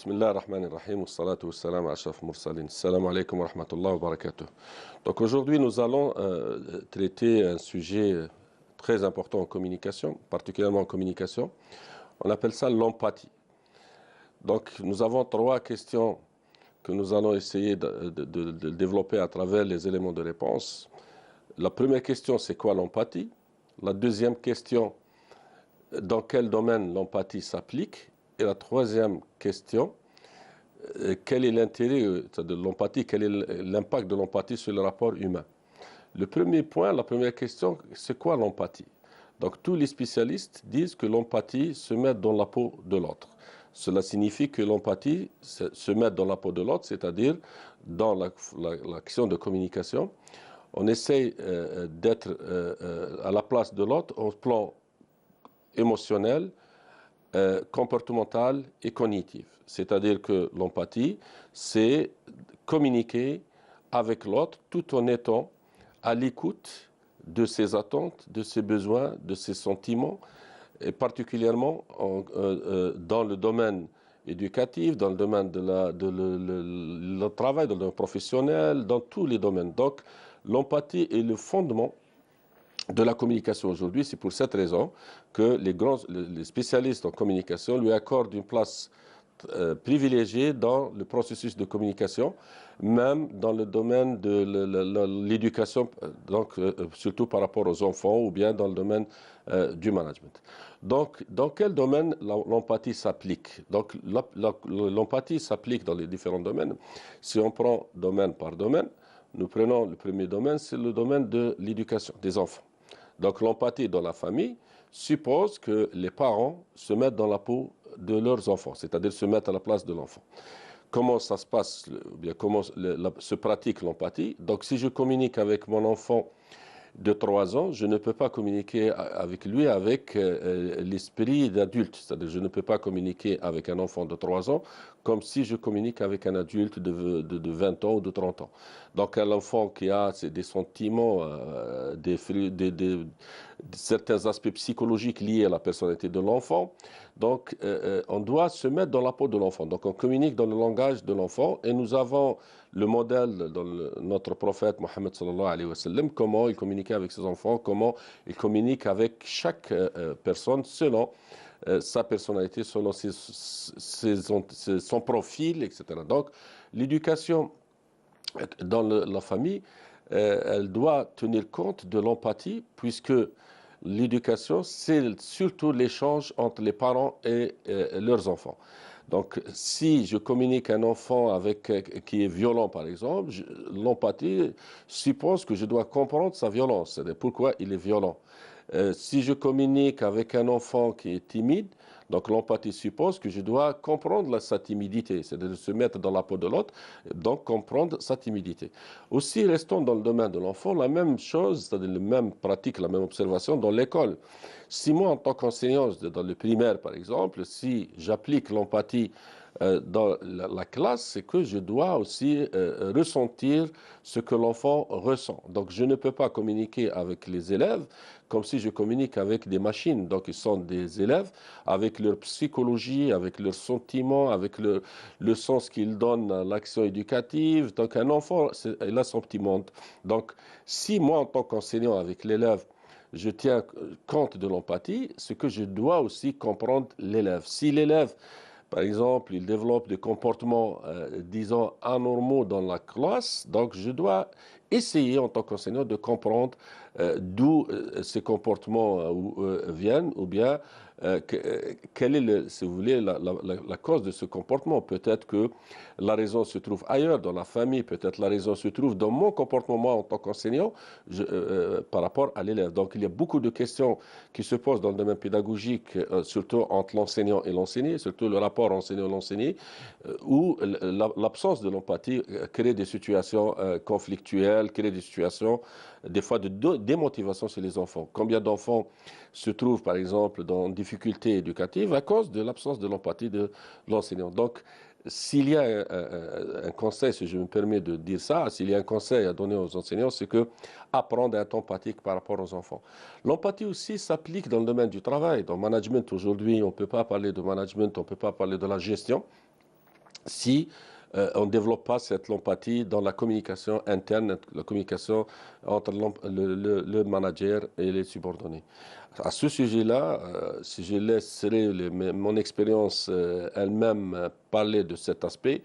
Bismillah ar-Rahman ar-Rahim, wa salatu wa salam ala ashraf mursalin. Assalamu alaikum wa rahmatullahi wa barakatuh. Donc aujourd'hui, nous allons traiter un sujet très important en communication, particulièrement en communication. On appelle ça l'empathie. Donc nous avons trois questions que nous allons essayer de développer à travers les éléments de réponse. La première question, c'est quoi l'empathie? La deuxième question, dans quel domaine l'empathie s'applique? Et la troisième question, quel est l'intérêt de l'empathie, quel est l'impact de l'empathie sur le rapport humain? Le premier point, la première question, c'est quoi l'empathie? Donc tous les spécialistes disent que l'empathie se met dans la peau de l'autre. Cela signifie que l'empathie se met dans la peau de l'autre, c'est-à-dire dans l'action de communication. On essaye d'être à la place de l'autre au plan émotionnel, comportemental et cognitif. C'est-à-dire que l'empathie, c'est communiquer avec l'autre tout en étant à l'écoute de ses attentes, de ses besoins, de ses sentiments, et particulièrement dans le domaine éducatif, dans le domaine de le travail, dans le domaine professionnel, dans tous les domaines. Donc, l'empathie est le fondement de la communication aujourd'hui. C'est pour cette raison que les spécialistes en communication lui accordent une place privilégiée dans le processus de communication, même dans le domaine de l'éducation, donc surtout par rapport aux enfants ou bien dans le domaine du management. Donc, dans quel domaine l'empathie s'applique? Donc, l'empathie s'applique dans les différents domaines. Si on prend domaine par domaine, nous prenons le premier domaine, c'est le domaine de l'éducation des enfants. Donc l'empathie dans la famille suppose que les parents se mettent dans la peau de leurs enfants, c'est-à-dire se mettent à la place de l'enfant. Comment ça se passe, bien, comment se pratique l'empathie? Donc si je communique avec mon enfant de 3 ans, je ne peux pas communiquer avec lui avec l'esprit d'adulte. C'est-à-dire je ne peux pas communiquer avec un enfant de 3 ans comme si je communique avec un adulte de 20 ans ou de 30 ans. Donc un enfant qui a des sentiments, certains aspects psychologiques liés à la personnalité de l'enfant. Donc on doit se mettre dans la peau de l'enfant. Donc on communique dans le langage de l'enfant et nous avons le modèle dans notre prophète Mohammed sallallahu alayhi wa sallam, comment il communiquait avec ses enfants, comment il communique avec chaque personne selon sa personnalité, selon son profil, etc. Donc l'éducation dans la famille, elle doit tenir compte de l'empathie, puisque l'éducation, c'est surtout l'échange entre les parents et leurs enfants. Donc, si je communique un enfant qui est violent, par exemple, l'empathie suppose que je dois comprendre sa violence, c'est-à-dire pourquoi il est violent. Si je communique avec un enfant qui est timide, donc l'empathie suppose que je dois comprendre sa timidité, c'est-à-dire se mettre dans la peau de l'autre, donc comprendre sa timidité. Aussi, restons dans le domaine de l'enfant, la même chose, c'est-à-dire la même pratique, la même observation dans l'école. Si moi, en tant qu'enseignant, dans le primaire par exemple, si j'applique l'empathie dans la classe, c'est que je dois aussi ressentir ce que l'enfant ressent. Donc je ne peux pas communiquer avec les élèves comme si je communique avec des machines. Donc ils sont des élèves avec leur psychologie, avec leurs sentiments, avec le sens qu'ils donnent à l'action éducative. Donc un enfant, il a son petit monde. Donc si moi, en tant qu'enseignant avec l'élève, je tiens compte de l'empathie, c'est que je dois aussi comprendre l'élève. Si l'élève, par exemple, il développe des comportements, disons, anormaux dans la classe, donc je dois essayer en tant qu'enseignant de comprendre d'où ces comportements viennent, ou bien quelle est, si vous voulez, la cause de ce comportement. Peut-être que la raison se trouve ailleurs, dans la famille, peut-être la raison se trouve dans mon comportement, moi, en tant qu'enseignant, par rapport à l'élève. Donc, il y a beaucoup de questions qui se posent dans le domaine pédagogique, surtout entre l'enseignant et l'enseigné, surtout le rapport enseignant-l'enseigné, où l'absence de l'empathie crée des situations conflictuelles, crée des situations, des fois, de démotivation chez les enfants. Combien d'enfants se trouvent, par exemple, dans difficultés éducatives à cause de l'absence de l'empathie de l'enseignant. Donc, s'il y a un conseil, si je me permets de dire ça, s'il y a un conseil à donner aux enseignants, c'est que apprendre à être empathique par rapport aux enfants. L'empathie aussi s'applique dans le domaine du travail. Dans le management, aujourd'hui, on ne peut pas parler de management, on ne peut pas parler de la gestion si on ne développe pas cette empathie dans la communication interne, la communication entre le manager et les subordonnés. À ce sujet-là, si je laisserai mon expérience elle-même parler de cet aspect,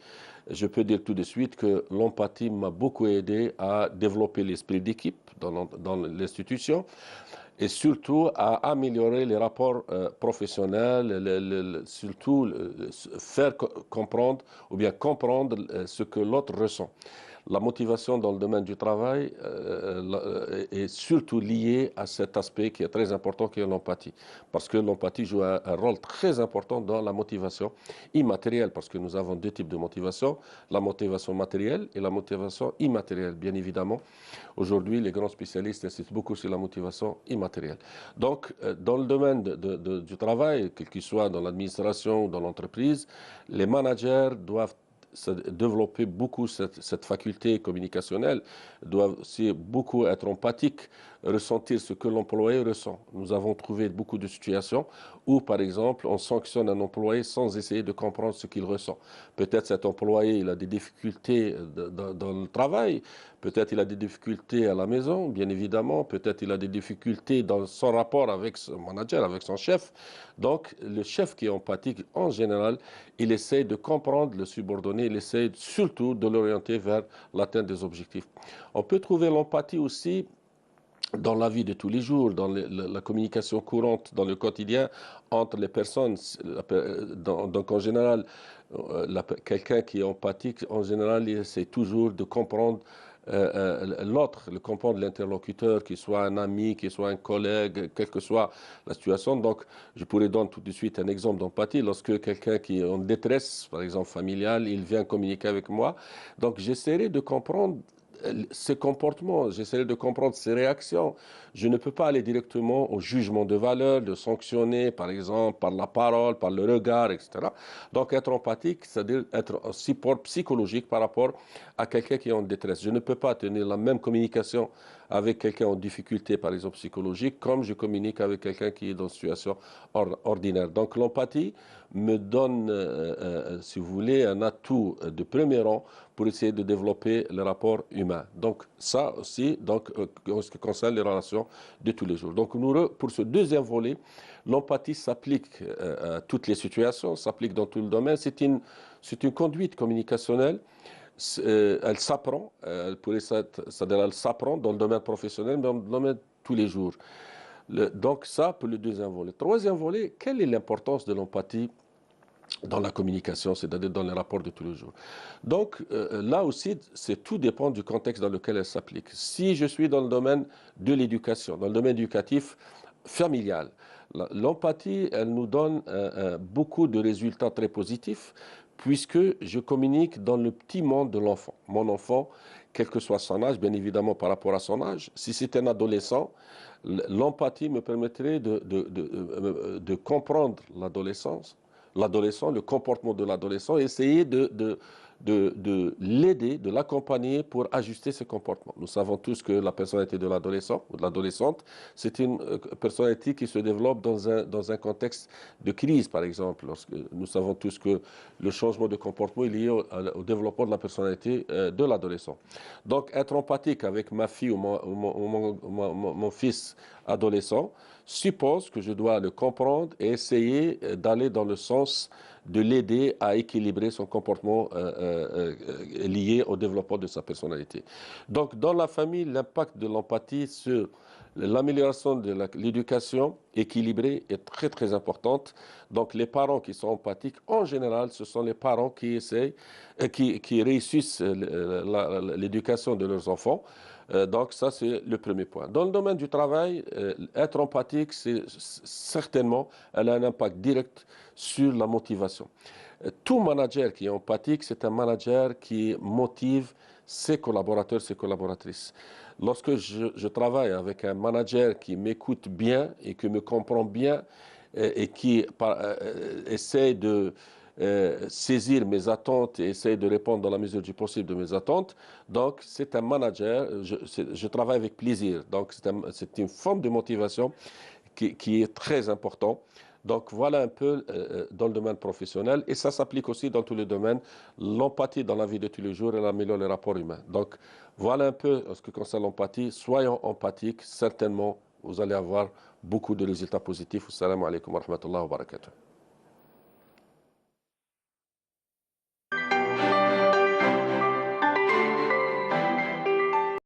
je peux dire tout de suite que l'empathie m'a beaucoup aidé à développer l'esprit d'équipe dans l'institution et surtout à améliorer les rapports professionnels, surtout faire comprendre ou bien comprendre ce que l'autre ressent. La motivation dans le domaine du travail est surtout liée à cet aspect qui est très important, qui est l'empathie. Parce que l'empathie joue un rôle très important dans la motivation immatérielle, parce que nous avons deux types de motivation, la motivation matérielle et la motivation immatérielle, bien évidemment. Aujourd'hui, les grands spécialistes insistent beaucoup sur la motivation immatérielle. Donc, dans le domaine du travail, quel qu'il soit dans l'administration ou dans l'entreprise, les managers doivent développer beaucoup cette faculté communicationnelle, doivent aussi beaucoup être empathiques, ressentir ce que l'employé ressent. Nous avons trouvé beaucoup de situations où, par exemple, on sanctionne un employé sans essayer de comprendre ce qu'il ressent. Peut-être cet employé, il a des difficultés dans le travail, peut-être il a des difficultés à la maison, bien évidemment, peut-être il a des difficultés dans son rapport avec son manager, avec son chef. Donc, le chef qui est empathique, en général, il essaie de comprendre le subordonné, il essaie surtout de l'orienter vers l'atteinte des objectifs. On peut trouver l'empathie aussi dans la vie de tous les jours, dans la communication courante, dans le quotidien entre les personnes. Donc en général, quelqu'un qui est empathique, en général, il essaie toujours de comprendre l'autre, de comprendre l'interlocuteur, qu'il soit un ami, qu'il soit un collègue, quelle que soit la situation. Donc, je pourrais donner tout de suite un exemple d'empathie. Lorsque quelqu'un qui est en détresse, par exemple familiale, il vient communiquer avec moi, donc j'essaierai de comprendre ses comportements, j'essaierai de comprendre ses réactions. Je ne peux pas aller directement au jugement de valeur, de sanctionner, par exemple, par la parole, par le regard, etc. Donc, être empathique, c'est-à-dire être un support psychologique par rapport à quelqu'un qui est en détresse. Je ne peux pas tenir la même communication avec quelqu'un en difficulté, par exemple psychologique, comme je communique avec quelqu'un qui est dans une situation ordinaire. Donc, l'empathie me donne, si vous voulez, un atout de premier rang pour essayer de développer le rapport humain. Donc ça aussi, donc, en ce qui concerne les relations de tous les jours. Donc pour ce deuxième volet, l'empathie s'applique à toutes les situations, s'applique dans tout le domaine. C'est une conduite communicationnelle. Elle s'apprend, elle s'apprend dans le domaine professionnel, mais dans le domaine de tous les jours. Donc ça pour le deuxième volet. Troisième volet, quelle est l'importance de l'empathie dans la communication, c'est-à-dire dans les rapports de tous les jours. Donc là aussi, tout dépend du contexte dans lequel elle s'applique. Si je suis dans le domaine de l'éducation, dans le domaine éducatif familial, l'empathie, elle nous donne beaucoup de résultats très positifs puisque je communique dans le petit monde de l'enfant. Mon enfant, quel que soit son âge, bien évidemment par rapport à son âge, si c'est un adolescent, l'empathie me permettrait de comprendre l'adolescent, le comportement de l'adolescent, essayer de l'aider, de l'accompagner pour ajuster ses comportements. Nous savons tous que la personnalité de l'adolescent ou de l'adolescente, c'est une personnalité qui se développe dans un contexte de crise, par exemple. Nous savons tous que le changement de comportement est lié au développement de la personnalité de l'adolescent. Donc, être empathique avec ma fille ou mon fils adolescent suppose que je dois le comprendre et essayer d'aller dans le sens de l'aider à équilibrer son comportement lié au développement de sa personnalité. Donc, dans la famille, l'impact de l'empathie sur l'amélioration de l'éducation équilibrée est très, très importante. Donc, les parents qui sont empathiques, en général, ce sont les parents qui essayent, qui réussissent l'éducation de leurs enfants. Donc ça, c'est le premier point. Dans le domaine du travail, être empathique, certainement, elle a un impact direct sur la motivation. Tout manager qui est empathique, c'est un manager qui motive ses collaborateurs, ses collaboratrices. Lorsque je travaille avec un manager qui m'écoute bien et qui me comprend bien et qui essaie de saisir mes attentes et essayer de répondre dans la mesure du possible de mes attentes. Donc, c'est un manager, je travaille avec plaisir. Donc, c'est une forme de motivation qui est très important. Donc voilà un peu dans le domaine professionnel et ça s'applique aussi dans tous les domaines. L'empathie dans la vie de tous les jours, elle améliore les rapports humains. Donc voilà un peu ce qui concerne l'empathie. Soyons empathiques, certainement vous allez avoir beaucoup de résultats positifs. Assalamu alaikum wa rahmatullahi wa barakatuh.